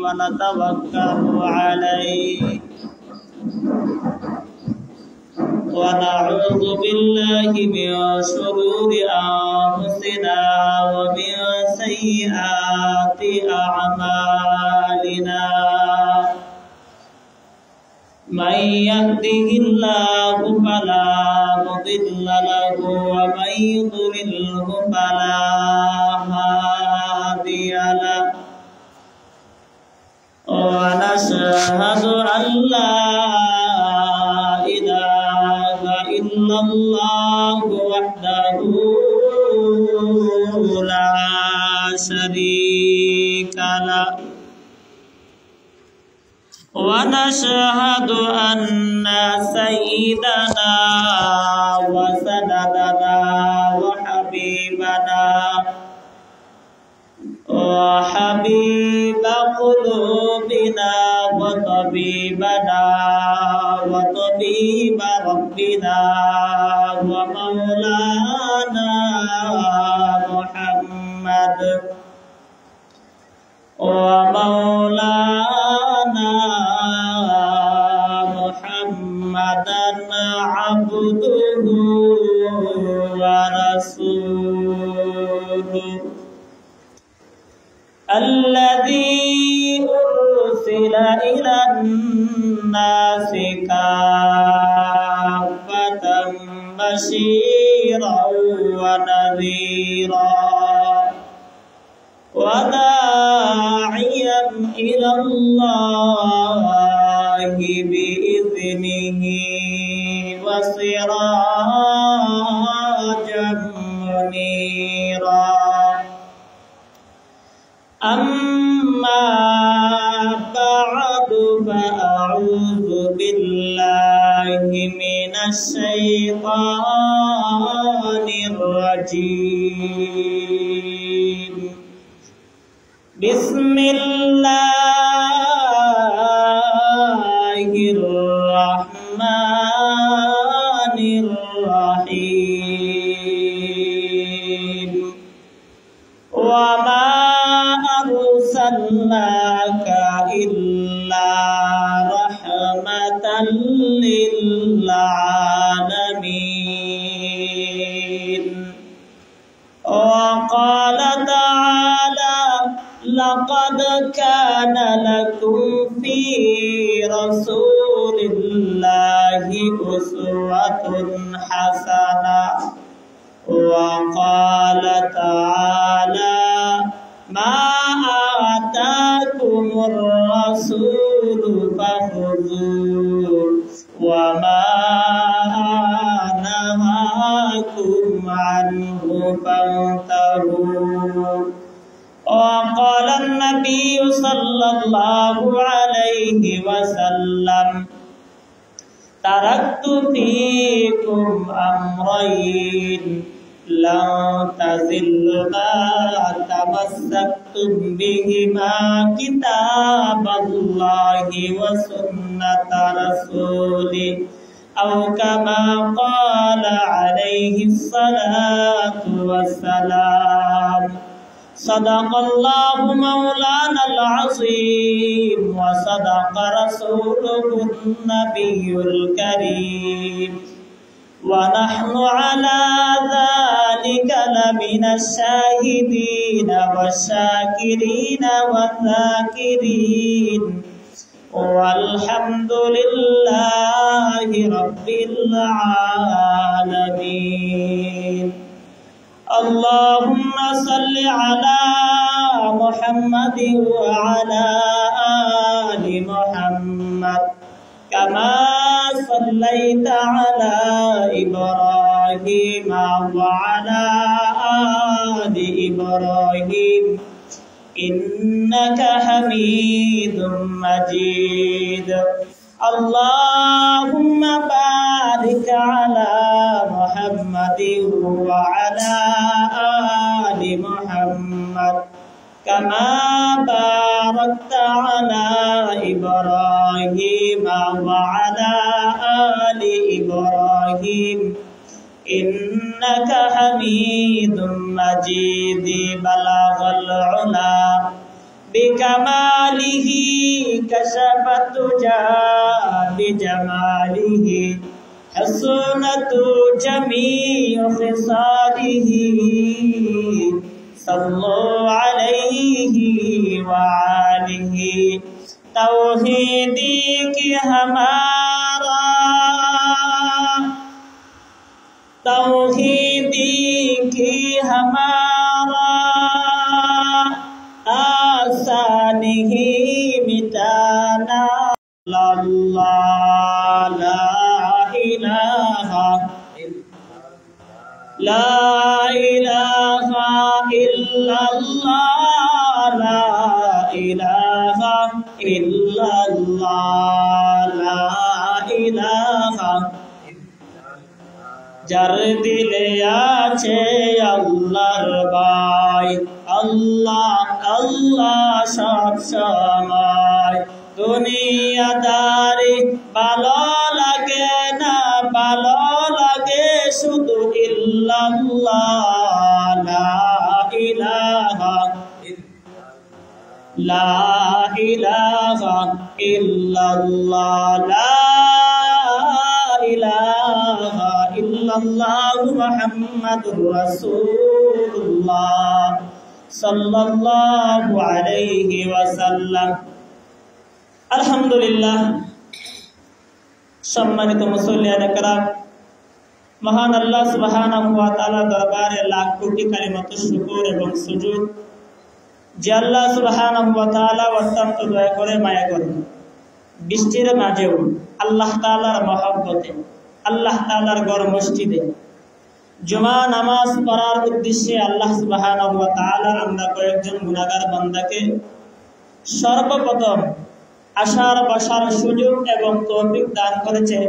ونتوكل عليه ونعوذ بالله من شرور أنفسنا ومن سيئات أعمالنا من يهده الله فلا مضل له ومن يضلله فلا هادي له ونشهد أن لا إله إلا الله وحده لا شريك له ونشهد أن سيدنا وسندنا وحبيب قلوبنا وطبيبنا وطبيب ربنا ومولانا محمد محمدا عبده ورسوله الذي أرسل إلى الناس كافة بشيرا ونذيرا وداعيا إلى الله بإذنه وسراجا منيرا أما بعد فأعوذ بالله من الشيطان الرجيم بسم الله الرحمن الرحيم وما أرسلناك إلا رحمة للعالمين وقال تعالى لقد كان لكم في رسول الله أسوة حسنة وقال تعالى ما آتاكم الرسول فخذوه وما نهاكم عنه فانتهوا وقال النبي صلى الله عليه وسلم تركت فيكم أمرين لن تزلوا ما تمسكتم بهما كتاب الله وسنة رسوله أو كما قال عليه الصلاة والسلام صدق الله مولانا العظيم وصدق رسوله النبي الكريم ونحن على ذلك لمن الشاهدين والشاكرين والذاكرين والحمد لله رب العالمين اللهم صل على محمد وعلى آل محمد كما صليت على إبراهيم وعلى آل إبراهيم إنك حميد مجيد اللهم بارك على محمد وعلى آل محمد كما باركت على إبراهيم وعلى آل إبراهيم إنك حميد مجيد بلغ العلا بكمال জালালিহি কাশাফাত thuja বিজামালিহি হাসনাতু জামিউ খিসালিহি সাল্লু আলাইহি ওয়া আলিহি तौहीदी की हमारा तौहीदी की हमारा आसान ही मिटाना अल्लाह ला इलाहा इल्लल्लाह ला इलाहा इल्लल्लाह ला इलाहा जार दिले आछे अल्लाहर भय अल्लाह अल्लाह सब समय दुनियादारी भालो लागे ना भालो लागे शुधु इल्लल्लाह ला इलाहा इल्लल्लाह ला इलाहा इल्लल्लाह मुहम्मदुर रसूलुल्लाह सल्लल्लाहु अलैहि वसल्लम। अल्हम्दुलिल्लाह सम्मानित मुसल्लियान किराम, महान अल्लाह सुब्हानाहु वा ताआला दरबारे लाख कोटी कालिमातु शुकुर एवं सुजूद যে আল্লাহ সুবহানাহু ওয়া তাআলা অত্যন্ত দয়া করে মায়া করে বৃষ্টির মাঝেও আল্লাহ তাআলার মহব্বতে আল্লাহ তাআলার ঘর মসজিদে জুমা নামাজ পড়ার উদ্দেশ্যে আল্লাহ সুবহানাহু ওয়া তাআলা আমরা কয়েকজন গুনাহগার বান্দাকে সর্বপ্রথম আসার বসার সুযোগ এবং তৌফিক দান করেছে।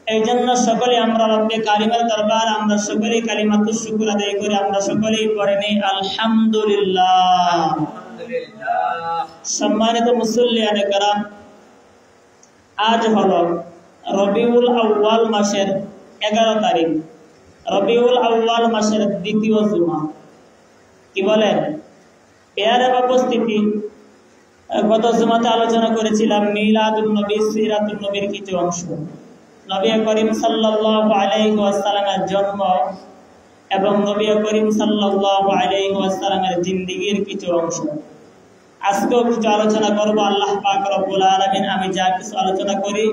এই জন্য সকলে আমরা রব্বে কারিমের দরবার আমরা সকলে কালিমাতুশ শুকর আদায় করে আমরা সকলেই পড়ে নেই আলহামদুলিল্লাহ। সম্মানিত মুসল্লিয়ানে কেরাম, আজ হলো রবিউল আউয়াল মাসের 11 তারিখ, রবিউল আউয়াল মাসের দ্বিতীয় জুমা। কি বলেন পেয়ারে উপস্থিতি, গত জুমাতে আলোচনা করেছিলাম মিলাদুন নবী সিরাতুন নবীর কিছু অংশ, নবী করিম সাল্লাল্লাহু আলাইহি ওয়াসাল্লামের জন্ম এবং নবী করিম সাল্লাল্লাহু আলাইহি ওয়াসাল্লামের জিন্দেগীর কিছু অংশ। আজকেও কিছু আলোচনা করব। আল্লাহ পাক রব্বুল আলামিন আমি যা কিছু আলোচনা করি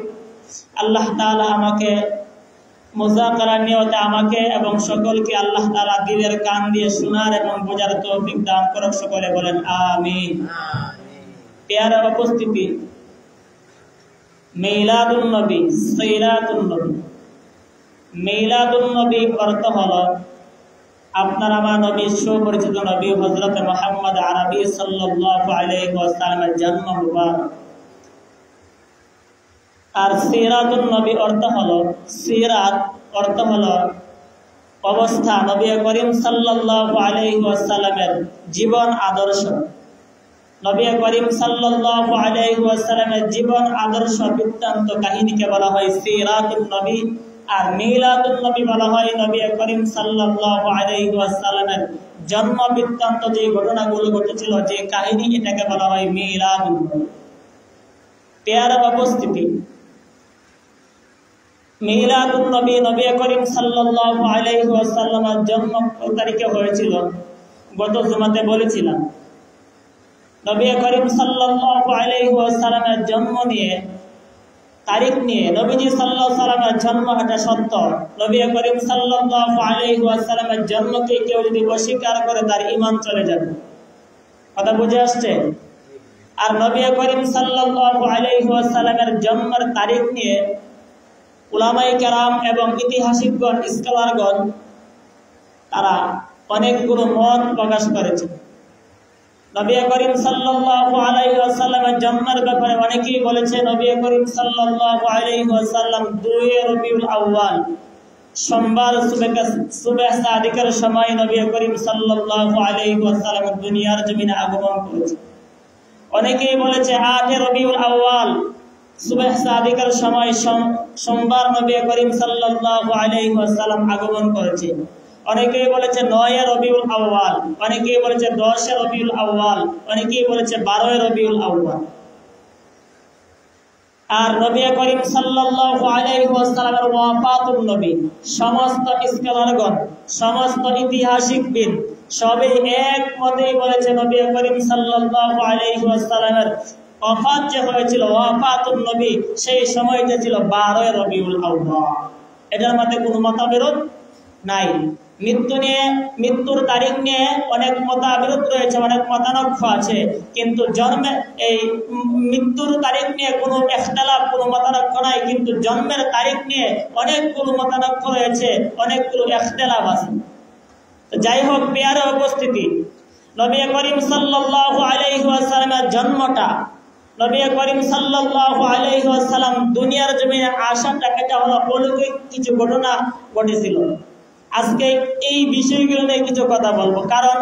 আল্লাহ তাআলা আমাকে মুযাকারার নিয়তে আমাকে এবং সকলকে আল্লাহ তাআলা দিলের কান দিয়ে শোনার এবং বোঝার তৌফিক দান করুক। সকলে বলেন আমিন। প্রিয় উপস্থিতি, মিলাদুন নবী সিরাতুন নবী। মিলাদুন নবী অর্থ হলো আপনার আমার নবী সুপরিচিত নবী হযরত মুহাম্মদ আরবী সাল্লাল্লাহু আলাইহি ওয়াসাল্লামের জন্ম মুবারক। আর সিরাতুন নবী অর্থ হলো সিরাত অর্থ হলো অবস্থা, নবী করিম সাল্লাল্লাহু আলাইহি ওয়াসাল্লামের জীবন আদর্শ। নবী করিম সাল্লাল্লাহু আলাইহি ওয়াসাল্লামের জীবন আদর্শ বৃত্তান্ত কাহিনীকে বলা হয় সিরাতুন নবী। আর মিলাদুন নবী বলা হয় নবী করিম সাল্লাল্লাহু আলাইহি ওয়াসাল্লামের জন্ম বৃত্তান্ত, যে ঘটনাগুলো ঘটেছিল, যে কাহিনী, এটাকে বলা হয় মিলাদুন নবী। প্রিয় উপস্থিতি, মিলাদুন নবী নবী করিম সাল্লাল্লাহু আলাইহি ওয়াসাল্লামের জন্ম কত তারিখে হয়েছিল গত জুমাতে বলেছিলাম। নবী করিম সাল্লাল্লাহু আলাইহি ওয়াসাল্লামের জন্ম নিয়ে তারিখ নিয়ে নবীজি সাল্লাল্লাহু আলাইহি ওয়াসাল্লামের জন্ম এটা সত্য। নবী করিম সাল্লাল্লাহু আলাইহি ওয়াসাল্লামের জন্মকে কেউ যদি অস্বীকার করে তার ঈমান চলে যাবে। কথা বুঝে আসছে? আর নবী করিম সাল্লাল্লাহু আলাইহি ওয়াসাল্লামের জন্মের তারিখ নিয়ে উলামায়ে কেরাম এবং ঐতিহাসিকগণ স্কলারগণ তারা অনেকগুলো মত প্রকাশ করেছে। নবী করিম সাল্লাল্লাহু আলাইহি ওয়াসাল্লামের জন্মের ব্যাপারে অনেকেই বলেছে নবী করিম সাল্লাল্লাহু আলাইহি ওয়াসাল্লাম 2 রবিউল আউয়াল সোমবার সুবহ সাদিকের সময় নবী করিম সাল্লাল্লাহু আলাইহি ওয়াসাল্লাম দুনিয়ার জমিনে আগমন করেছে। অনেকেই বলেছে 8 রবিউল আউয়াল সুবহ সাদিকের সময় সোমবার নবী করিম সাল্লাল্লাহু আলাইহি ওয়াসাল্লাম আগমন করেছে। অনেকেই বলেছে 9 রবিউল আউয়াল, অনেকেই বলেছে 10 রবিউল আউয়াল, অনেকেই বলেছে 12 রবিউল আউয়াল। আর নবী করিম সাল্লাল্লাহু আলাইহি ওয়াসাল্লামের ওয়াফাতুন নবী, সমস্ত স্কলারগণ, সমস্ত ইতিহাসিকবিদ সবাই এক মতেই বলেছে নবী করিম সাল্লাল্লাহু আলাইহি ওয়াসাল্লামের ওয়াফাত যে হয়েছিল, ওয়াফাতুন নবী, সেই সময়টা ছিল 12 রবিউল আউয়াল। এটার মধ্যে কোনো মতবিরোধ নাই। মৃত্যুর তারিখ নিয়ে অনেক মতবিরোধ রয়েছে, অনেক মতানক্ষ আছে, কিন্তু জন্মের এই মৃত্যুর তারিখ নিয়ে কোনো ইখতিলাফ, কোনো মতানক্ষ নাই, কিন্তু জন্মের তারিখ নিয়ে অনেকগুলো মতানক্ষ রয়েছে, অনেকগুলো ইখতিলাফ আছে। যাই হোক, পেয়ারে উপস্থিতি, নবী করিম সাল্লাল্লাহু আলাইহি ওয়াসাল্লামের জন্মটা, নবী করিম সাল্লাল্লাহু আলাইহি ওয়াসাল্লাম দুনিয়ার জমিনে আসাটা, এটা হলো অলৌকিক কিছু ঘটনা ঘটেছিল। আজকে এই বিষয়গুলো নিয়ে কিছু কথা বলবো, কারণ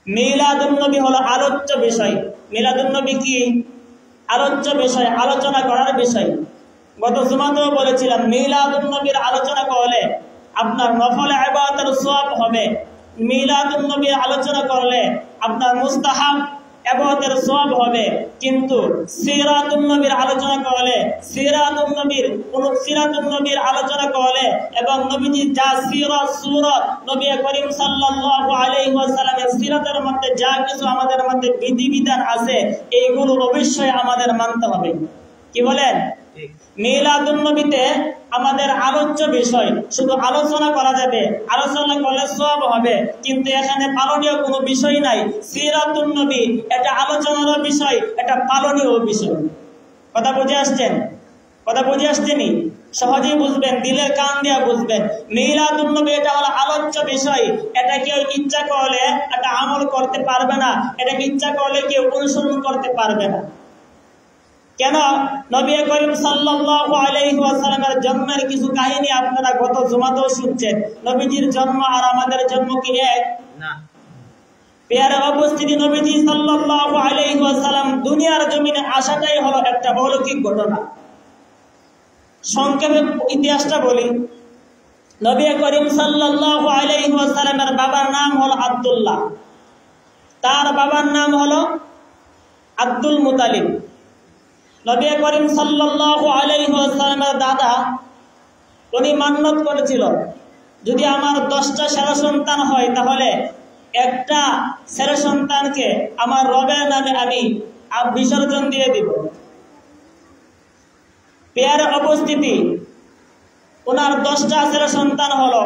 মিলাদুন নবী হলো আলোচ্য বিষয়। মিলাদুন নবী কি আলোচ্য বিষয়, আলোচনা করার বিষয়। গত জুমাতেও বলেছিলাম, মিলাদুন নবীর আলোচনা করলে আপনার নফল ইবাদতের সওয়াব হবে, মিলাদুন নবীর আলোচনা করলে আপনার মুস্তাহাব ইবাদতের সওয়াব হবে। কিন্তু সিরাতুন নবীর আলোচনা করলে, সিরাতুন নবীর আলোচনা করলে এবং নবীজির যা সিরাত সুরত, নবী করিম সাল্লাল্লাহু আলাইহি ওয়াসাল্লামের সিরাতের মধ্যে যা কিছু আমাদের মধ্যে বিধিবিধান আছে, এইগুলো অবশ্যই আমাদের মানতে হবে। কি বলেন? মিলাদুন নবীতে আমাদের আলোচ্য বিষয়, শুধু আলোচনা করা যাবে, আলোচনা করলে সওয়াব হবে, কিন্তু এখানে পালনীয় কোনো বিষয় নাই। সিরাতুন নবী এটা আলোচনার বিষয়, এটা পালনীয় বিষয়। কথা বুঝে আসছেন? কথা বুঝে আসছেনি? সহজেই বুঝবেন, দিলের কান দিয়ে বুঝবেন। মিলাদুন নবী এটা হলো আলোচ্য বিষয়। এটা কেউ ইচ্ছা করলে এটা আমল করতে পারবে না, এটাকে ইচ্ছা করলে কেউ অনুসরণ করতে পারবে না। কেন? নবী করিম সাল্লাল্লাহু আলাইহি ওয়াসাল্লামের জন্মের কিছু কাহিনী আপনারা গত জুমাতেও শুনছেন। নবীজির জন্ম আর আমাদের জন্ম কি এক? না। পেয়ারে উপস্থিতি, নবীজি সাল্লাল্লাহু আলাইহি ওয়াসাল্লাম দুনিয়ার জমিনে আসাটাই হলো একটা অলৌকিক ঘটনা। সংক্ষেপে ইতিহাসটা বলি। নবী করিম সাল্লাল্লাহু আলাইহি ওয়াসাল্লামের বাবার নাম হলো আব্দুল্লাহ, তার বাবার নাম হলো আব্দুল মুতালিব। নবী করিম সাল্লাল্লাহু আলাইহি ওয়াসাল্লামের দাদা, উনি মান্নত করেছিল, যদি আমার 10টা ছেলে সন্তান হয় তাহলে একটা ছেলে সন্তানকে আমার রবের নামে আমি বিসর্জন দিয়ে দিব। পেয়ারে উপস্থিতি, ওনার 10টা ছেলে সন্তান হলো,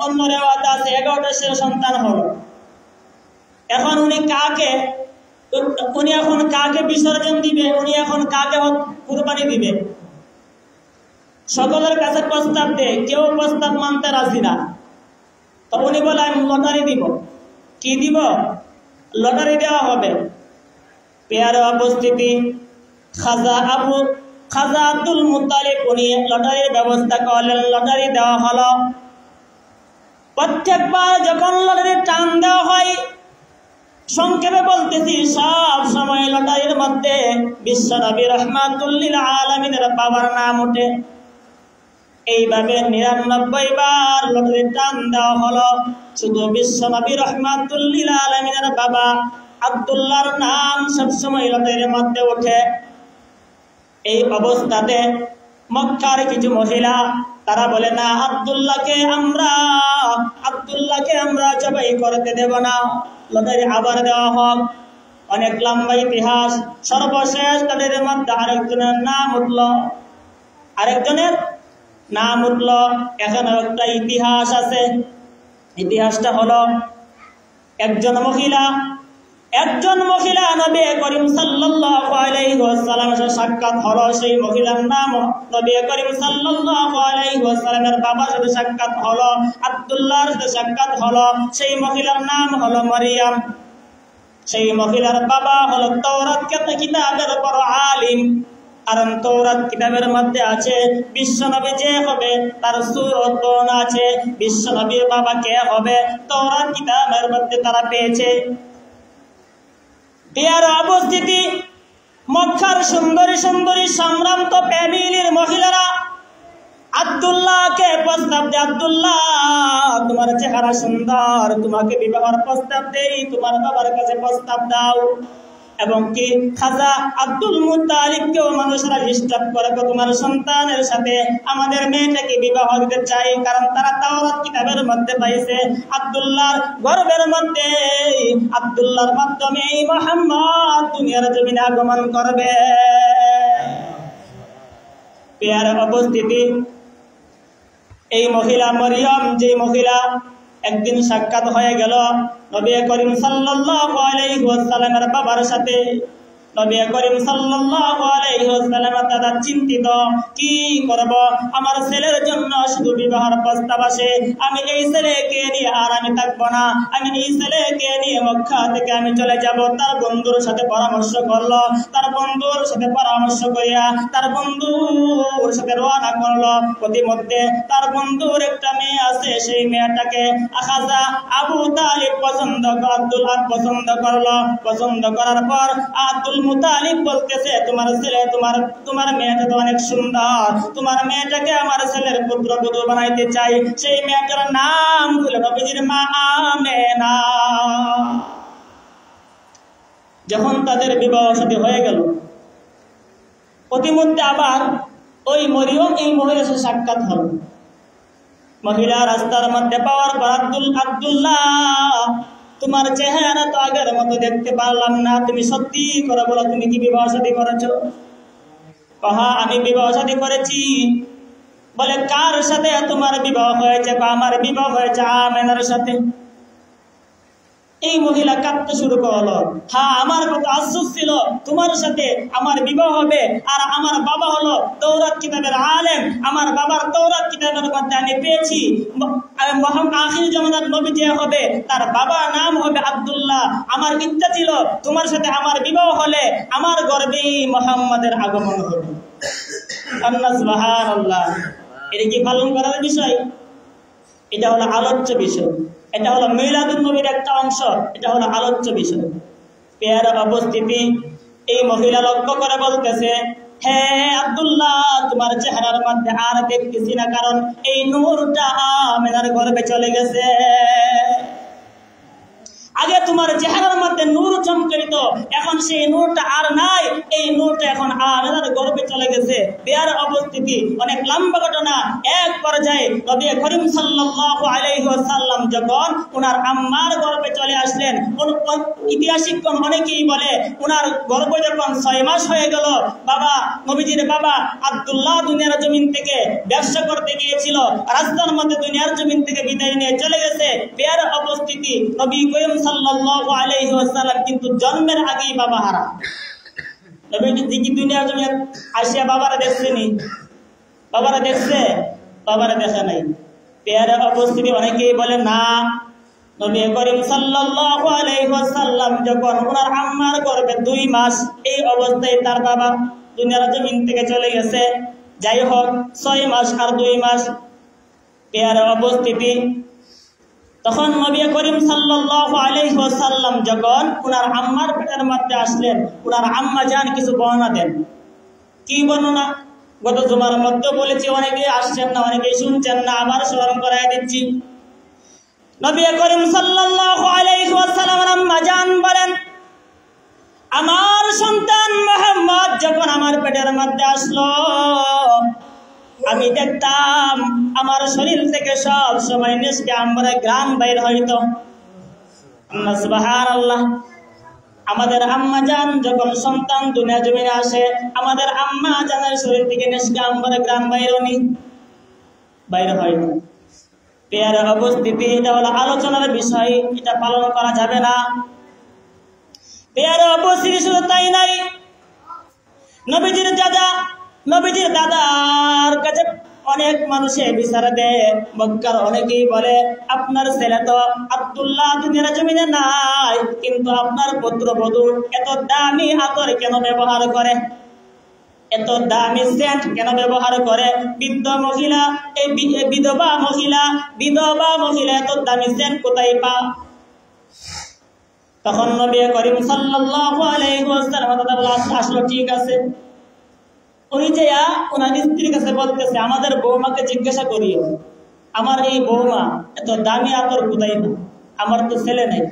অন্য রেওয়াতে আছে 11টা ছেলে সন্তান হলো। এখন উনি এখন কাকে বিসর্জন দিবে, উনি এখন কাকে কুরবানি দিবে? সকলের কাছে প্রস্তাব দেয়, কেউ প্রস্তাব মানতে রাজি না। তো উনি বলে আমি লটারি দিব। কি দিব? লটারি দেওয়া হবে। পেয়ারে উপস্থিতি, খাজা আব্দুল মুত্তালিব উনি লটারির ব্যবস্থা করলেন, লটারি দেওয়া হলো। প্রত্যেকবার যখন লটারির টান দেওয়া হয়, সংক্ষেপে বলতেছি, সব সময় লটারির মধ্যে বিশ্বনবী রাহমাতুল লিল আলামিনের বাবার নাম ওঠে। এইভাবে 99 বার লটারির টান দেওয়া হলো, শুধু বিশ্বনবী রাহমাতুল লিল আলামিনের বাবা আব্দুল্লাহর নাম সবসময় লটারির মধ্যে ওঠে। এই অবস্থাতে মক্কার কিছু মহিলা তারা বলে, না, আব্দুল্লাহকে আমরা জবাই করতে দেব না, লটারি আবার দেওয়া হোক। অনেক লম্বা ইতিহাস। সর্বশেষ তাদের মধ্যে আরেকজনের নাম উঠল। এখানে একটা ইতিহাস আছে। ইতিহাসটা হলো, একজন মহিলা নবী করিম সাল্লাল্লাহু আলাইহি ওয়াসাল্লামের সাথে সাক্ষাৎ হলো। সেই মহিলার নাম নবী করিম সাল্লাল্লাহু আলাইহি ওয়াসাল্লামের বাবার সাথে সাক্ষাৎ হলো, আব্দুল্লাহর সাথে সাক্ষাৎ হলো। সেই মহিলার নাম হলো মারিয়াম। সেই মহিলার বাবা হলো তাওরাত কিতাবের বড় আলিম। কারণ তাওরাত কিতাবের মধ্যে আছে বিশ্বনবী যে হবে তার সূরত বর্ণনা আছে, বিশ্বনবীর বাবা কে হবে তাওরাত কিতাবের মধ্যে তারা পেয়েছে। পেয়ার অবস্থিতি, মক্কার সুন্দরী সুন্দরী সম্ভ্রান্ত ফ্যামিলির মহিলারা আব্দুল্লাহকে প্রস্তাব দে, আব্দুল্লাহ তোমার চেহারা সুন্দর, তোমাকে বিবাহের প্রস্তাব দেই, তোমার বাবার কাছে প্রস্তাব দাও। এবং কি খাজা আব্দুল মুত্তালিবকেও মানুষরা ডিস্টার্ব করে, তোমার সন্তানের সাথে আমাদের মেয়েটাকে বিবাহ দিতে চাই, কারণ তারা তাওরাত কিতাবের মধ্যে পাইছে আব্দুল্লাহর গর্ভের মধ্যে আব্দুল্লাহর মাধ্যমে মুহাম্মদ দুনিয়ার জমিনে আগমন করবে। পেয়ারা উপস্থিতি, এই মহিলা মরিয়ম, যে মহিলা একদিন সাক্ষাৎ হয়ে গেল নবী করিম সাল্লাল্লাহু আলাইহি ওয়াসাল্লামের বাবার সাথে। নবী করিম সাল্লাল্লাহু আলাইহি ওয়াসাল্লাম তারা চিন্তিত, কি করব, আমার ছেলের জন্য শুধু বিবাহের প্রস্তাব আসে, আমি এই ছেলেকে নিয়ে আর আমি থাকবো না, আমি এই ছেলেকে নিয়ে মক্কা থেকে আমি চলে যাব। তার বন্ধুর সাথে পরামর্শ করলো, তার বন্ধুর সাথে পরামর্শ করিয়া তার বন্ধুর সাথে রওনা করলো। প্রতিমধ্যে তার বন্ধুর একটা মেয়ে আছে, সেই মেয়েটাকে খাজা আবু তালিব আব্দুল্লাহ পছন্দ করলো। পছন্দ করার পর আব্দুল মুতালিব বলতেছে, তোমার ছেলে, তোমার মেয়েটা তো অনেক সুন্দর, তোমার মেয়েটাকে আমার ছেলের পুত্রবধূ বানাইতে চাই। সেই মেয়েটার নাম হলো নবীজির মা আমেনা। যখন তাদের বিবাহ শাদী হয়ে গেল, প্রতিমধ্যে আবার ওই মরিয়ম এই মহিলার সাথে সাক্ষাৎ হল। মহিলা রাস্তার মধ্যে পাওয়ার পর আব্দুল্লাহ, তোমার চেহারা তো আগের মতো দেখতে পারলাম না, তুমি সত্যি করে বলো, তুমি কি বিবাহ শাদী করেছো? হ্যাঁ, আমি বিবাহ শাদী করেছি। বলে, কার সাথে তোমার বিবাহ হয়েছে? আমার বিবাহ হয়েছে আমেনার সাথে। এই মহিলা কাঁদতে শুরু করলো, হ্যাঁ, আমার কত আফসোস ছিল, তোমার সাথে আমার বিবাহ হবে, আর আমার বাবা হলো তাওরাত কিতাবের আলেম, আমার বাবার তাওরাত কিতাবের মধ্যে আমি পেয়েছি মুহাম্মদ আখির জামানার নবী যে হবে তার বাবার নাম হবে আব্দুল্লাহ। আমার ইচ্ছা ছিল তোমার সাথে আমার বিবাহ হলে আমার গর্ভেই মুহাম্মাদের আগমন হবে। আল্লাহ সুবহানাল্লাহ। এটা কি পালন করার বিষয়? এটা হলো আলোচ্য বিষয়, এটা হলো মিলাদুন নবীর একটা অংশ, এটা হলো আলোচ্য বিষয়। পেয়ারা উপস্থিতি, এই মহিলা লক্ষ্য করে বলতেছে, হ্যাঁ আব্দুল্লাহ, তোমার চেহারার মধ্যে আর দেখতেছি না, কারণ এই নূরটা আমেনার গর্ভে চলে গেছে। আগে তোমার চেহারার মধ্যে নূর চমকাইত, এখন সেই নূরটা আর নাই, এই নূরটা এখন আমেনার গর্ভে চলে গেছে। পেয়ারা উপস্থিতি, অনেক লম্বা ঘটনা। এক পর্যায়ে নবী করিম সাল্লাল্লাহু আলাইহি ওয়াসাল্লাম যখন ওনার আম্মার গর্ভে চলে আসলেন, ঐতিহাসিকগণ অনেকেই বলে ওনার গর্ভ যখন 6 মাস হয়ে গেল, বাবা নবীজির বাবা আব্দুল্লাহ দুনিয়ার জমিন থেকে ব্যবসা করতে গিয়েছিল, রাস্তার মধ্যে দুনিয়ার জমিন থেকে বিদায় নিয়ে চলে গেছে। পেয়ারা উপস্থিতি, নবী করিম সাল্লাল্লাহু আলাইহি ওয়াসাল্লাম কিন্তু জন্মের আগেই বাবা হারা। নবীজি কি দুনিয়ার জমিনে আসিয়া বাবারা দেখছেনি? বাবারা দেখছে? বাবারা দেখে নাই। পেয়ারা উপস্থিতি, অনেকেই বলে না, নবী করিম সাল্লাল্লাহু আলাইহি ওয়াসাল্লাম যখন ওনার আম্মার গর্ভে 2 মাস, এই অবস্থায় তার বাবা দুনিয়ার জমিন থেকে চলে গেছে। যাই হোক, 6 মাস আর 2 মাস। পেয়ারা উপস্থিতি, তখন নবী করিম সাল্লাল্লাহু আলাইহি ওয়াসাল্লাম যখন ওনার আম্মার পেটের মধ্যে আসলেন, ওনার আম্মা জান কিছু বর্ণনা দেন। কি বর্ণনা? গত জুমার মধ্যে বলেছি, অনেকেই আসছেন না, অনেকেই শুনছেন না, আবার স্মরণ করাই দিচ্ছি। নবী করিম সাল্লাল্লাহু আলাইহি ওয়াসাল্লাম আম্মা জান বলেন, আমার সন্তান মুহাম্মদ যখন আমার পেটের মধ্যে আসলো, আমি দেখতাম আমার শরীর থেকে সব সময় নিষ্কে আমরা গ্রাম বাইর হইতো। আল্লাহ সুবহানাল্লাহ। আমাদের আম্মা জান যখন সন্তান দুনিয়া জমিনে আসে, আমাদের আম্মা জানের শরীর থেকে নিষ্কে আমরা গ্রাম বাইর হইতো। পেয়ারা উপস্থিতি, এটা হলো আলোচনার বিষয়, এটা পালন করা যাবে না। পেয়ারা উপস্থিতি, শুধু তাই নাই, নবীজির দাদার কাছে অনেক মানুষে বিচার দেয়। মক্কার অনেকেই বলে, আপনার ছেলে তো আব্দুল্লাহ দুনিয়ার জমিনে নাই, কিন্তু আপনার পুত্রবধূ এত দামি আতর কেন ব্যবহার করে, এত দামি সেন্ট কেন ব্যবহার করে? বিধবা মহিলা এত দামি সেন্ট কোথায় পা? তখন নবী করিম সাল্লাল্লাহু আলাইহি ওয়াসাল্লাম আসলো, ঠিক আছে, উনি যে ওনার স্ত্রীর কাছে বলতেছে, আমাদের বৌমাকে জিজ্ঞাসা করিও, আমার এই বৌমা এত দামি আতর কোথায় না, আমার তো ছেলে নাই।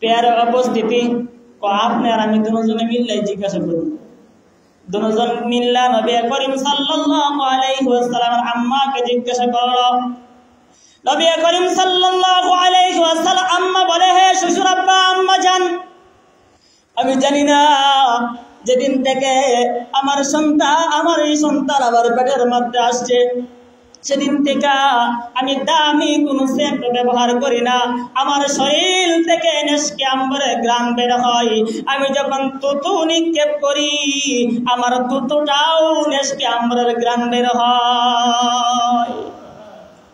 পেয়ার উপস্থিতি, আপনি আর আমি দুজনে মিললে জিজ্ঞাসা করি। দুজন মিল্লা নবী করিম সাল্লাল্লাহু আলাইহি ওয়াসাল্লামের আম্মাকে জিজ্ঞাসা করলো। নবী করিম সাল্লাল্লাহু আলাইহি ওয়াসাল্লাম আম্মা বলে, হে শ্বশুর আব্বা, আম্মা জান, আমি জানি না যেদিন থেকে আমার এই সন্তান আমার পেটের মধ্যে আসছে, সেদিন থেকে আমি দামি কোন সেন্ট ব্যবহার করি না। আমার শরীর থেকে নেশকে আম্বরের গ্রাম বের হয়। আমি যখন তুতু নিক্ষেপ করি, আমার তুতুটাও নেশকে আম্বরের গ্রাম বের হয়।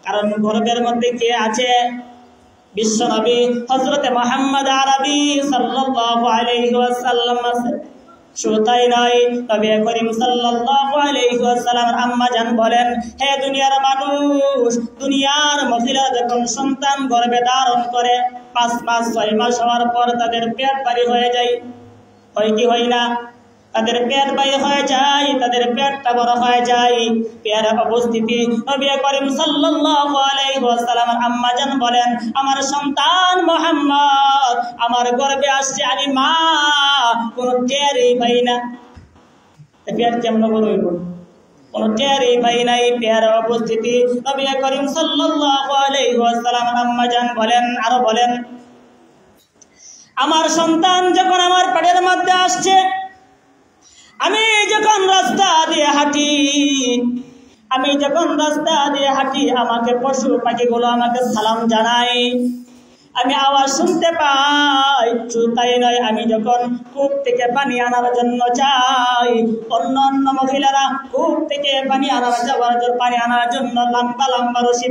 কারণ গর্ভের মধ্যে কে আছে? বিশ্বনবী হযরত মুহাম্মদ আরবি সাল্লাল্লাহু আলাইহি ওয়াসাল্লাম আছে। শুধু তাই নয়, নবী করিম সাল্লাল্লাহু আলাইহি ওয়াসাল্লামের আম্মা জান বলেন, হে দুনিয়ার মানুষ, দুনিয়ার মহিলা যখন সন্তান গর্ভে ধারণ করে 5 মাস 6 মাস হওয়ার পর তাদের পেট ভারী হয়ে যায়, হয় কি হয় না? তাদের পেট ভারী হয়ে যায়, তাদের পেটটা বড় হয়ে যায়। পেয়ারা উপস্থিতি, নবী করিম সাল্লাল্লাহু আলাইহি ওয়াসাল্লামের আম্মা জান বলেন, আমার সন্তান মুহাম্মদ আমার গর্ভে আসছে, আমি মা কোনো টেরই পাই না। পেট কেমন বড় হইব, কোনো টেরই পাই নাই। পেয়ারা উপস্থিতি, নবী করিম সাল্লাল্লাহু আলাইহি ওয়াসাল্লামের আম্মা জান বলেন, আরো বলেন, আমার সন্তান যখন আমার পেটের মধ্যে আসছে, আমি যখন রাস্তা দিয়ে হাঁটি, আমাকে পশু পাখিগুলো আমাকে সালাম জানায়, আমি আওয়াজ শুনতে পাই। শুধু তাই নয়, আমি যখন কূপ থেকে পানি আনার জন্য যাই, অন্য মহিলারা কূপ থেকে পানি আনার জন্য লম্বা লম্বা রশি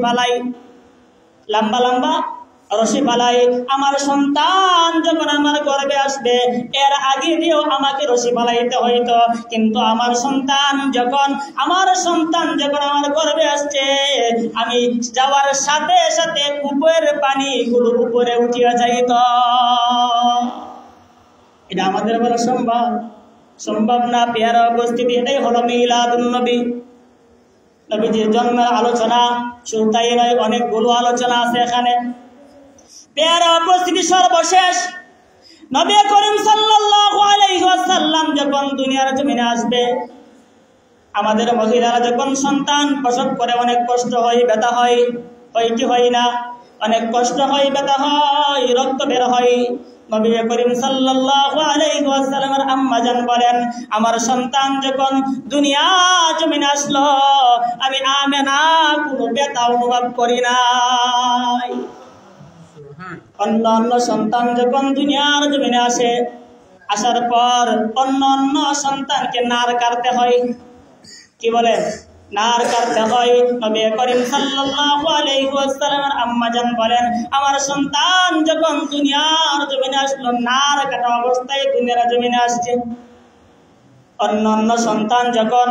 বালাই। আমার সন্তান যখন আমার গর্ভে আসবে, এর আগে দিয়েও আমাকে রশি বালাইতে হইতো, কিন্তু আমার সন্তান যখন আমার গর্ভে আসছে, আমি যাওয়ার সাথে সাথে কূপের পানিগুলো উপরে উঠিয়া যাইত। এটা আমাদের বলা সম্ভব না। পেয়ারা উপস্থিতি, এটাই হলো মিলাদুন নবী, নবীজির জন্মের আলোচনা। শুধু তাই নয়, অনেকগুলো আলোচনা আছে এখানে। পেয়ারা উপস্থিতি, সর্বশেষ নবী করিম সাল্লাল্লাহু আলাইহি ওয়াসাল্লাম যখন দুনিয়ার জমিনে আসবে, আমাদের মহিলারা যখন সন্তান প্রসব করে অনেক কষ্ট হয়, ব্যথা হয়, কি হয় না? অনেক কষ্ট হয়, ব্যথা হয়, রক্ত বের হয়। নবী করিম সাল্লাল্লাহু আলাইহি ওয়াসাল্লামের আম্মা জান বলেন, আমার সন্তান যখন দুনিয়া জমিনে আসলো, আমি আমেনা কোনো ব্যথা অনুভব করি নাই। অন্য সন্তান যখন দুনিয়ার জমিনে আসে, আসার পর অন্য সন্তানকে নার কাটতে হয়। কি বলে? নার কাটতে হয়। নবী করিম সাল্লাল্লাহু আলাইহি ওয়াসাল্লামের আম্মা জান বলেন, আমার সন্তান যখন দুনিয়ার জমিনে আসলো, নার কাটা অবস্থায় দুনিয়ার জমিনে আসছে। অন্য সন্তান যখন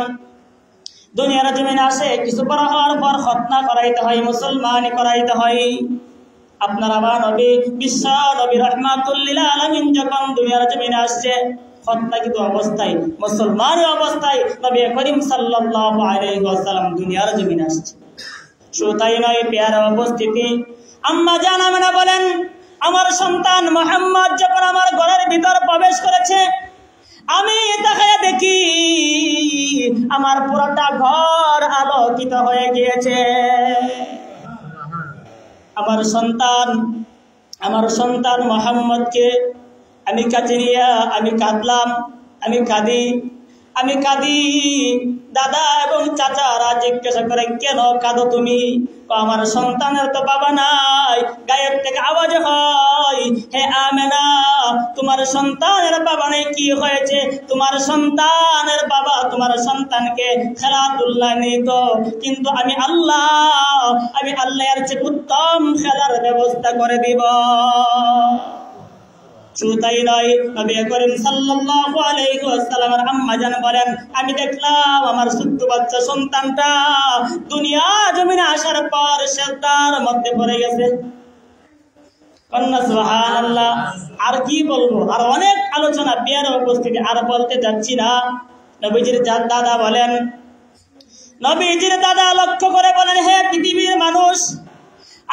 দুনিয়ার জমিনে আসে, কিছু বড় হওয়ার পর খতনা করাইতে হয়, মুসলমানি করাইতে হয়। আপনার আমার নবী, বিশ্ব নবী রাহমাতুল লিল আলামিন যখন দুনিয়ার জমিনে আসছে, খতনাকৃত অবস্থায়, মুসলমানের অবস্থায় নবী করিম সাল্লাল্লাহু আলাইহি ওয়াসাল্লাম দুনিয়ার জমিনে আসছে। শুধু তাই নয়, পেয়ারা উপস্থিতি, আম্মা জান আমেনা বলেন, আমার সন্তান মুহাম্মদ যখন আমার ঘরের ভিতর প্রবেশ করেছে, আমি তাকায়া দেখি আমার পুরোটা ঘর আলোকিত হয়ে গিয়েছে। আমার সন্তান মুহাম্মদকে আমি কাছে নিয়ে আমি কাঁদলাম, আমি কাঁদি। দাদা এবং চাচারা জিজ্ঞাসা করে, কেন কাঁদো তুমি? আমার সন্তানের তো বাবা নাই। গায়ের থেকে আওয়াজ হয়, হে আমেনা, তোমার সন্তানের বাবা নেই, কি হয়েছে? তোমার সন্তানের বাবা তোমার সন্তানকে খেলাধুলা নিত, কিন্তু আমি আল্লাহ এর চেয়ে উত্তম খেলার ব্যবস্থা করে দিব। শুধু তাই নয়, নবী করিম সাল্লাল্লাহু আলাইহি ওয়াসাল্লামের আম্মা জান বলেন, আমি দেখলাম আমার ছোট্ট বাচ্চা সন্তানটা দুনিয়া জমিনে আসার পর সেজদার মধ্যে পড়ে গেছে। সুবহানাল্লাহ। আর কি বলবো, আর অনেক আলোচনা, পেয়ারা উপস্থিতি, আর বলতে যাচ্ছি না। নবীজির দাদা বলেন, নবীজির দাদা লক্ষ্য করে বলেন, হে পৃথিবীর মানুষ,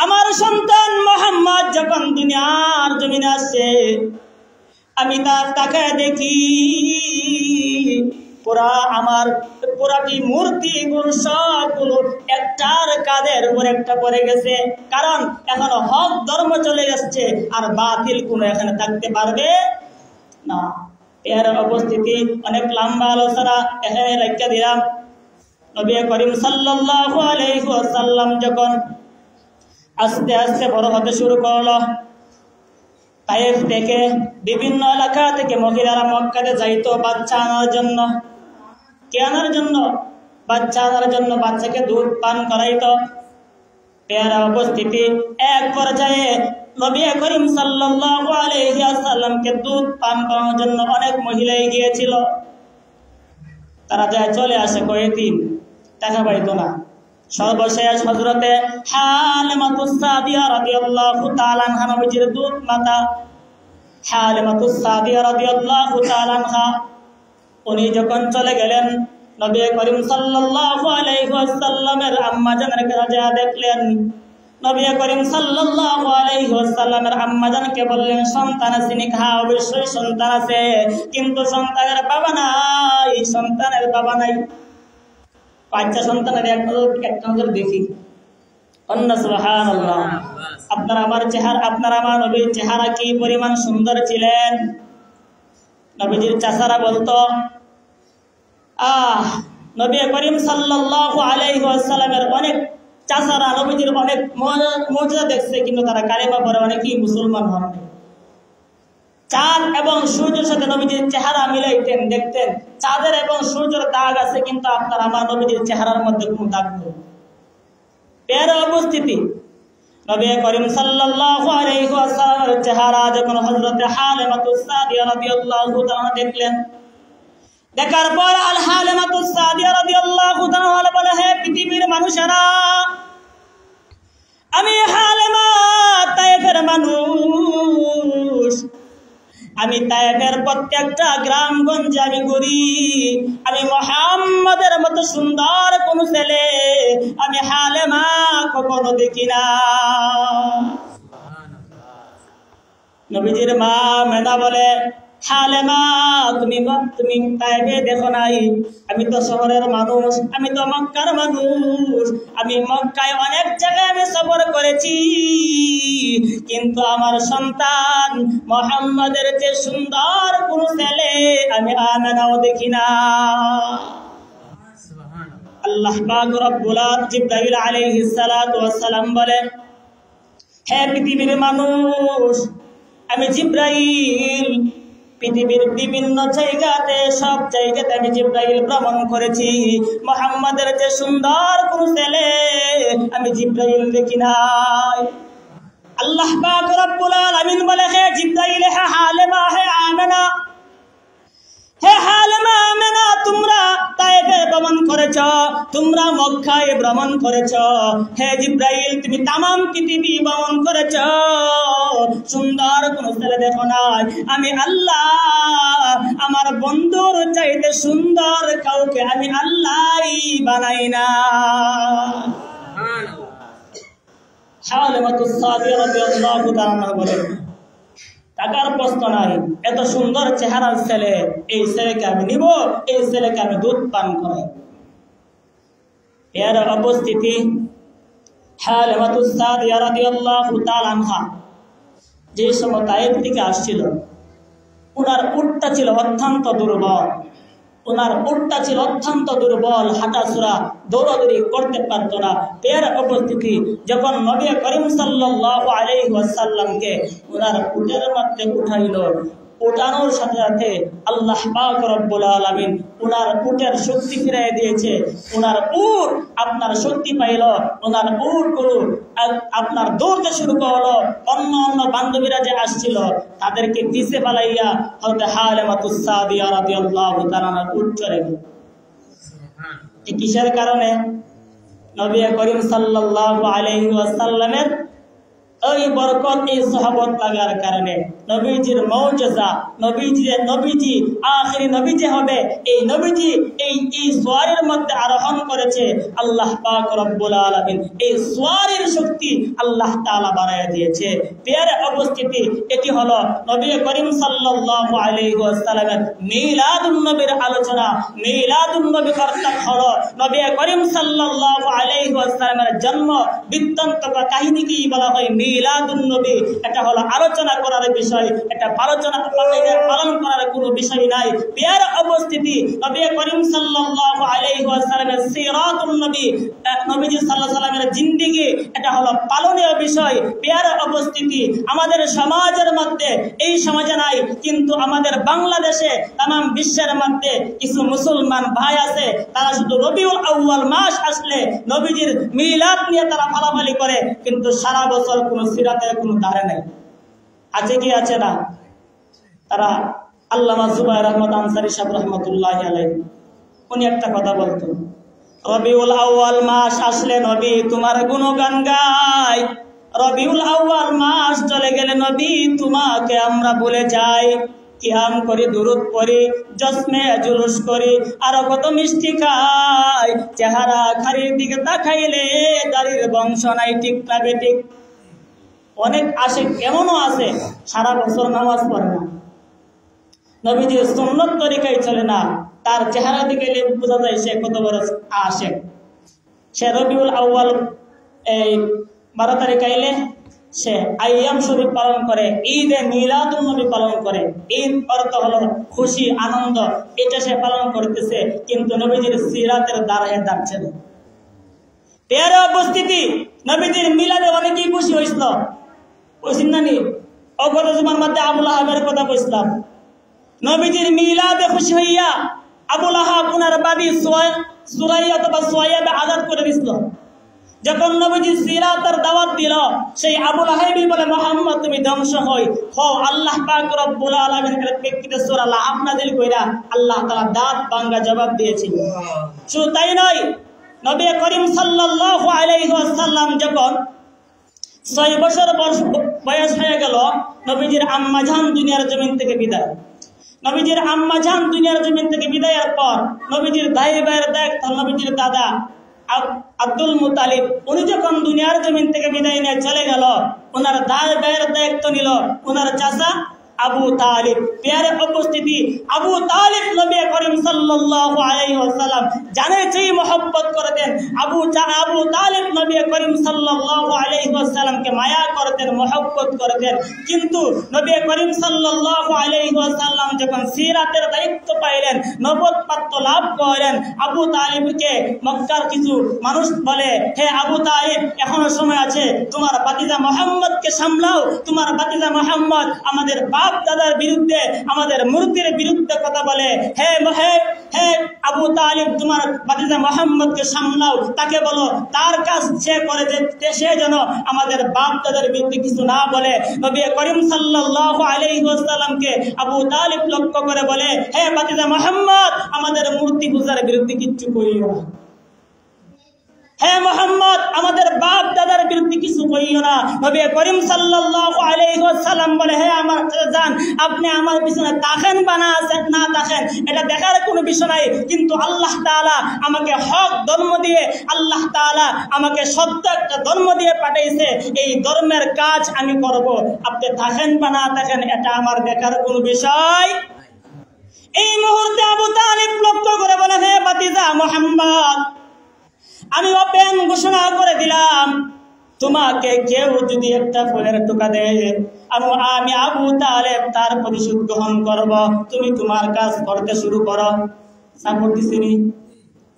আমার সন্তান মুহাম্মদ যখন দুনিয়ার জমিনে আসছে, আমি তাকে দেখি পুরাটি মূর্তিগুলো সবগুলো একটার কাঁধের উপর একটা পড়ে গেছে, কারণ এখন হক ধর্ম চলে যাচ্ছে আর বাতিল কোনো এখানে থাকতে পারবে না। এর উপস্থিতি অনেক লম্বা আলোচনা এখানে রেখে দিলাম। নবী করিম সাল্লাল্লাহু আলাইহি ওয়াসাল্লাম যখন আস্তে আস্তে বড় হতে শুরু করলো, তায়েফ থেকে বিভিন্ন এলাকা থেকে মহিলারা মক্কাতে যাইতো বাচ্চা আনার জন্য। কে আনার জন্য? বাচ্চা আনার জন্য, বাচ্চাকে দুধ পান করাইতো। এর উপস্থিতি এক পর্যায়ে নবী করিম সাল্লাল্লাহু আলাইহি ওয়াসাল্লামকে দুধ পান করানোর জন্য অনেক মহিলাই গিয়েছিল। তারা যায় চলে আসে কয়েকদিন, টাকা পাইতো না। সর্বশেষ হযরতে হালিমাতুস সাদিয়া রাদিয়াল্লাহু তাআলা আনহা, নবীজির দুধ মাতা হালিমাতুস সাদিয়া রাদিয়াল্লাহু তাআলা আনহা, উনি যখন চলে গেলেন, নবী করিম সাল্লাল্লাহু আলাইহি ওয়াসাল্লামের আম্মা জানের কাছে দেখলেন। নবী করিম সাল্লাল্লাহু আলাইহি ওয়াসাল্লামের আম্মা জানকে বললেন, সন্তান আছে নিকা? অবশ্যই সন্তান আছে, কিন্তু সন্তানের বাবা নাই, সন্তানের বাবা নাই। বাচ্চা সন্তানের একটা নজর দেখি। সুবহানাল্লাহ। আপনার আমার চেহারা, আপনার আমার নবীর চেহারা কি পরিমাণ সুন্দর ছিলেন। নবীজির চাচারা বলতো, নবী করিম সাল্লাল্লাহু আলাইহি ওয়াসাল্লামের অনেক চাচারা নবীজির অনেক মুজিজা দেখছে, কিন্তু তারা কালেমা পড়ে অনেকেই মুসলমান হন। চাঁদ এবং সূর্যের সাথে নবীজির চেহারা মিলাইতেন, দেখতেন চাঁদের এবং সূর্যের দাগ আছে, কিন্তু আপনার আমার নবীজির চেহারার মধ্যে কোনো দাগ নেই। এর উপস্থিতি নবী করিম সাল্লাল্লাহু আলাইহি ওয়াসাল্লামের চেহারা যখন হযরত হালিমাতুস সাদিয়া রাদিয়াল্লাহু তাআলা দেখলেন, দেখার পর আল হালিমাতুস সাদিয়া রাদিয়াল্লাহু তাআলা বলে, হে পৃথিবীর মানুষেরা, আমি হালিমা তায়েফের মানুষ, আমি তায়েফের প্রত্যেকটা গ্রামগঞ্জে আমি ঘুরি, আমি মুহাম্মাদের মতো সুন্দর কোন ছেলে আমি হালিমা কখনো দেখি না। নবীজির মা মেনা বলে, হালিমা তুমি তাইফে দেখো নাই? আমি তো শহরের মানুষ, আমি তো মক্কার মানুষ, আমি মক্কায় অনেক জায়গায় আমি সফর করেছি, কিন্তু আমার সন্তান মুহাম্মাদের যে সুন্দর কোন ছেলে আমি আমেনাও দেখি না। আল্লাহ পাক রব্বুল আলামিন জিবরাইল আলাইহিস সালাতু ওয়াস সালাম বলেন, হে পৃথিবীর মানুষ, আমি জিবরাইল পৃথিবীর বিভিন্ন জায়গাতে, সব জায়গাতে আমি জিবরাইল ভ্রমণ করেছি, মুহাম্মাদের যে সুন্দর কোন ছেলে আমি জিবরাইল দেখি নাই। আল্লাহ পাক রব্বুল আলামিন বলে, হে জিবরাইল, হে হালিমা, হে আমেনা, হে হালিমা আমেনা, তোমরা তায়েফে ভ্রমণ করেছ, তোমরা মক্কায় ভ্রমণ করেছ, হে জিবরাইল তুমি তামাম পৃথিবী ভ্রমণ করেছ, সুন্দর কোন ছেলে দেখো নাই। আমি আল্লাহ আমার বন্ধুর চাইতে সুন্দর কাউকে আমি আল্লাহই বানাই না। হালিমাতুস সাদিয়া রাদিয়াল্লাহু তাআলা বলেন, টাকার প্রশ্ন নাই, এত সুন্দর চেহারার ছেলে, এই ছেলেকে আমি নিব, এই ছেলেকে আমি দুধ পান করাই। এর উপস্থিতি হালিমাতুস সাদিয়া রাদিয়াল্লাহু তাআলা আনহা যে সময় তায়েফ থেকে আসছিল, ওনার উটটা ছিল অত্যন্ত দুর্বল, হাঁটাচলা দৌড়াদৌড়ি করতে পারত না। এর উপস্থিতি যখন নবী করিম সাল্লাল্লাহু আলাইহি ওয়াসাল্লামকে ওনার উটের মধ্যে উঠাইল, উঠানোর সাথে সাথে আল্লাহ পাক রব্বুল আলামিন ওনার উটের শক্তি ফিরিয়ে দিয়েছে। ওনার উট আপনার শক্তি পাইল, ওনার উটগুলো আপনার দৌড়তে শুরু করলো। অন্য বান্ধবীরা যে আসছিল তাদেরকে পিছে পালাইয়া হযরত হালিমাতুস সাদিয়া রাদিয়াল্লাহু তাআলা উট চড়ে গেল। কিসের কারণে? নবী করিম সাল্লাল্লাহু আলাইহি ওয়াসাল্লামের ওই বরকত, এই সহবত লাগার কারণে। নবীজির মৌজজা, নবীজি আখিরি নবী যে হবে, এই নবীজি এই সোয়ারের মধ্যে আরোহণ করেছে আল্লাহ পাক রব্বুল আলামিন। এই সোয়ারের শক্তি আল্লাহ তাআলা বাড়ায় দিয়েছে। প্রিয় উপস্থিতি, এটি হলো নবী করিম সাল্লাল্লাহু আলাইহি ওয়াসাল্লামের মিলাদুন নবীর আলোচনা। মিলাদুন নবী অর্থাৎ হলো নবী করিম সাল্লাল্লাহু আলাইহি ওয়াসাল্লামের জন্ম বৃত্তান্ত বা কাহিনীকেই বলা হয় মিলাদুন নবী। এটা হলো আলোচনা করার বিষয়, এটা পালন করার কোনো বিষয় নাই। প্রিয় উপস্থিতি, নবী করিম সাল্লাল্লাহু আলাইহি ওয়াসাল্লামের সিরাতুন নবী, নবীজি সাল্লাল্লাহু আলাইহি ওয়াসাল্লামের জিন্দেগি, এটা হলো পালনীয় বিষয়। প্রিয় উপস্থিতি, আমাদের সমাজের মধ্যে, এই সমাজে নাই কিন্তু আমাদের বাংলাদেশে তামাম বিশ্বের মধ্যে কিছু মুসলমান ভাই আছে, তারা শুধু রবিউল আউয়াল মাস আসলে নবীজির মিলাদ নিয়ে তারা ফালাফালি করে, কিন্তু সারা বছর কোনো সিরাতের কোনো ধারে নাই। আছে কি আছে না? তারা আল্লামা জুবায়ের আহমদ আনসারী সাহেব রহমতুল্লাহি আলাইহি উনি একটা কথা বলতেন, রবিউল আউয়াল মাস আসলে নবী তোমার গুণগান গাই, রবিউল আউয়াল মাস চলে গেলে নবী তোমাকে আমরা ভুলে যাই। কিয়াম করি, দুরুদ পড়ি, জশ্নে জুলুস করি, আরো কত মিষ্টি খাই, চেহারা খারির দিকে তাকাইলে দাড়ির বংশ নাই, ঠিক না বেঠিক? অনেক আশিক এমনও আছে সারা বছর নামাজ পড়ে না, নবীজির সুন্নত তরিকায় চলে না, তার চেহারা দিকে বোঝা যায় সে কত বড় আশিক। সে রবিউল আউয়াল এই 12 তারিখ আইলে সে আইয়াম শরীফ পালন করে, ঈদে মিলাদুন নবী পালন করে। ঈদ অর্থ হলো খুশি, আনন্দ, এটা সে পালন করতেছে, কিন্তু নবীজির সিরাতের দ্বারায় যাচ্ছে না। এর উপস্থিতি, নবীজির মিলাদে অনেকেই খুশি হয়েছিল, বুঝছেন না? অগত জুমার মধ্যে আবুল আহাবের কথা বলছিলাম। নবীজির মিলাদে খুশি হইয়া আবুল আহাব উনার বাদী সুরাইয়া অথবা সোয়াইয়াবে আজাদ করে দিছিল। যখন নবীজি সিরাতের দাওয়াত দিল, সেই আবুল আহাবই বলে, মুহাম্মদ তুমি ধ্বংস হও, আল্লাহ পাক রব্বুল আলামিনের প্রেক্ষিতে সূরা লাহাব নাযিল কইরা আল্লাহ তাআলা দাঁত ভাঙা জবাব দিয়েছিল। শুধু তাই নয়, নবী করিম সাল্লাল্লাহু আলাইহি ওয়াসাল্লাম যখন 6 বছর বয়স হয়ে গেল, নবীজির আম্মা জান দুনিয়ার জমিন থেকে বিদায়। নবীজির আম্মা জান দুনিয়ার জমিন থেকে বিদায়ের পর নবীজির দাই ভাইয়ের দায়িত্ব নবীজির দাদা আব্দুল মুতালিব, উনি যখন দুনিয়ার জমিন থেকে বিদায় নিয়ে চলে গেল, ওনার দাই ভাইয়ের দায়িত্ব নিল ওনার চাচা আবু তালিব। প্রিয় উপস্থিতি, আবু তালিব নবী করিম সাল্লাল্লাহু আলাইহি ওয়াসাল্লাম জানে যেই মহব্বত করতেন, আবু তালিব নবী করিম সাল্লাল্লাহু আলাইহি ওয়াসাল্লামকে মায়া করতেন, মহব্বত করতেন। কিন্তু নবী করিম সাল্লাল্লাহু আলাইহি ওয়াসাল্লাম যখন সিরাতের দায়িত্ব পাইলেন, নবুয়ত লাভ করেন, আবু তালিবকে মক্কার কিছু মানুষ বলে, হে আবু তালিব, এখনো সময় আছে, তোমার ভাতিজা মুহাম্মদকে সামলাও। তোমার ভাতিজা মুহাম্মদ আমাদের দাদার বিরুদ্ধে, আমাদের মূর্তির বিরুদ্ধে কথা বলে। হে আবু তালিব, তোমার ভাতিজা মুহাম্মদকে সামলাও, তাকে বলো তার কাজ সে করে যে সে যেন আমাদের বাপ দাদার বিরুদ্ধে কিছু না বলে। নবী করিম সাল্লাল্লাহু আলাইহি ওয়াসাল্লামকে আবু তালিব লক্ষ্য করে বলে, হে ভাতিজা মুহাম্মদ, আমাদের মূর্তি পূজার বিরুদ্ধে কিচ্ছু করিও না। হে মুহাম্মদ, আমাদের বাপ দাদার বিরুদ্ধে কিছু কইও না। নবী করিম সাল্লাল্লাহু আলাইহি ওয়াসাল্লাম বলে, হে আমার জান, আপনি আমার পিছনে তাকেন বা না তাকেন এটা দেখার কোনো বিষয় নাই, কিন্তু আল্লাহ তাআলা আমাকে হক ধর্ম দিয়ে, আল্লাহ তাআলা আমাকে সত্য একটা ধর্ম দিয়ে পাঠাইছে, এই ধর্মের কাজ আমি করব। আপনি তাকেন বা না তাকেন এটা আমার দেখার কোনো বিষয়। এই মুহূর্তে আবু তালিব লক্ষ্য করে বলে, হে ভাতিজা মুহাম্মদ, আমি ওপেন ঘোষণা করে দিলাম, তোমাকে কেউ যদি একটা ফুলের টোকা দেয়, আমি আবু তালেব তার প্রতিশোধ গ্রহণ করব। তুমি তোমার কাজ করতে শুরু করো। সাপোর্ট দিছিনি?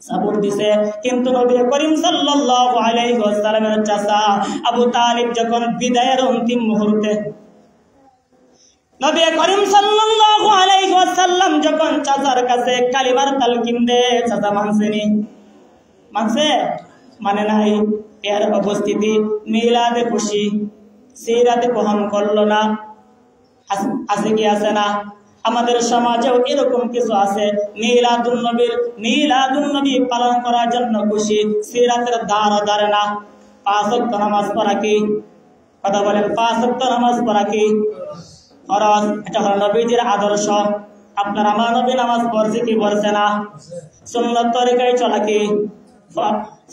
সাপোর্ট দিছে। কিন্তু নবী করিম সাল্লাল্লাহু আলাইহি ওয়াসাল্লামের চাচা আবু তালিব যখন বিদায়ের অন্তিম মুহূর্তে, নবী করিম সাল্লাল্লাহু আলাইহি ওয়াসাল্লাম যখন চাচার কাছে কালিমার তালকিন দেয়, চাচা মানছেনি? মানছে? মানে নাই। এর উপস্থিতি, মিলাদে খুশি, সিরাতে গ্রহণ করলো না। আছে কি আছে না? আমাদের সমাজেও এরকম কিছু আছে, মিলাদুন নবী পালন করার জন্য খুশি, সিরাতের ধারে না। 5 ওয়াক্ত নামাজ পড়া কি? কথা বলেন, 5 ওয়াক্ত নামাজ পড়া কি? ফরজ, এটা হলো নবীজির আদর্শ। আপনার আমার নবী নামাজ পড়ছে কি পড়ছে না? সুন্নত তরিকায় চলা কি?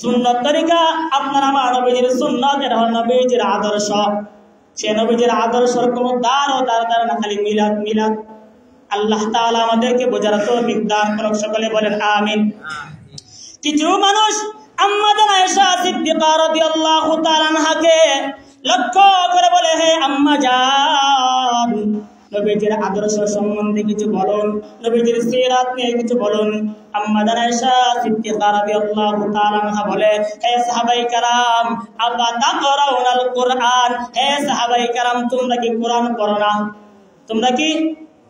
সুন্নত তরিকা আপনার আমার নবীজির সুন্নত, এটা হলো নবীজির আদর্শ। সে নবীজির আদর্শের কোনো দ্বার ও দ্বার না, খালি মিলাদ মিলাদ। আল্লাহ তাআলা আমাদেরকে বোঝার তৌফিক দান করুন, সকলে বলেন আমিন। কিছু মানুষ আম্মা জান আয়েশা সিদ্দিকা রাদিয়াল্লাহু তাআলা আনহাকে লক্ষ্য করে বলে, হে আম্মা জান, নবীজির আদর্শ সম্বন্ধে কিছু বলুন, নবীজির সিরাত নিয়ে কিছু বলুন। আম্মা জান আয়েশা সিদ্দিকা রাদিয়াল্লাহু তাআলা আনহা বলে, হে সাহাবায়ে কেরাম, আবা তাকরাউনাল কুরআন, হে সাহাবায়ে কেরাম, তোমরা কি কোরআন পড়ো না? তোমরা কি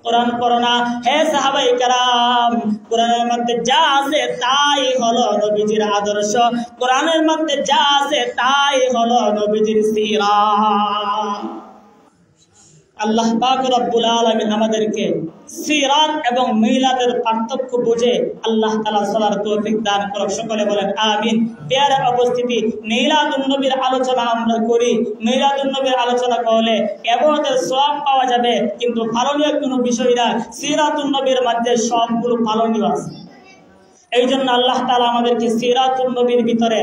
কোরআন পড়ো না? হে সাহাবায়ে কেরাম, কোরআনের মধ্যে যা আছে তাই হলো নবীজির আদর্শ, কোরআনের মধ্যে যা আছে তাই হলো নবীজির সিরাত। আল্লাহ পাক রব্বুল আলামিন আমাদেরকে সিরাত এবং মিলাদের পার্থক্য বুঝে আল্লাহ তাআলা চলার তৌফিক দান করুন, সকলে বলেন আমিন। প্রিয় উপস্থিতি, মিলাদুন নবীর আলোচনা আমরা করি। মিলাদুন নবীর আলোচনা করলে ইবাদতের সওয়াব পাওয়া যাবে, কিন্তু পালনীয় কোনো বিষয় না। সিরাতুন নবীর মধ্যে সবগুলো পালনীয় আছে। এই জন্য আল্লাহ তাআলা আমাদেরকে সিরাতুন নবীর ভিতরে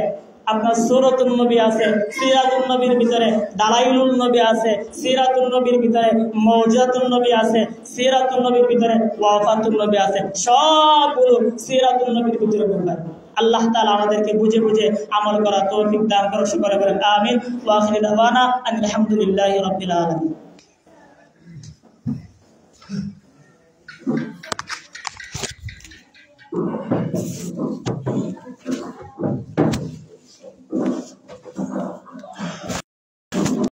আপনার সূরাতুন নবী আছে, সিরাতুন নবীর ভিতরে দালাইলুন নবী আছে, সিরাতুন নবীর ভিতরে মওজিজাতুন নবী আছে, সিরাতুন নবীর ভিতরে ওয়াফাতুন নবী আছে। সবগুলো সিরাতুন নবীর ভিতরে বলবেন। আল্লাহ তাআলা আমাদেরকে বুঝে বুঝে আমল করা তৌফিক দান করুন, সকলে বলেন আমিন। ওয়া আখিরু দাওয়ানা আলহামদুলিল্লাহি রাব্বিল আলামিন।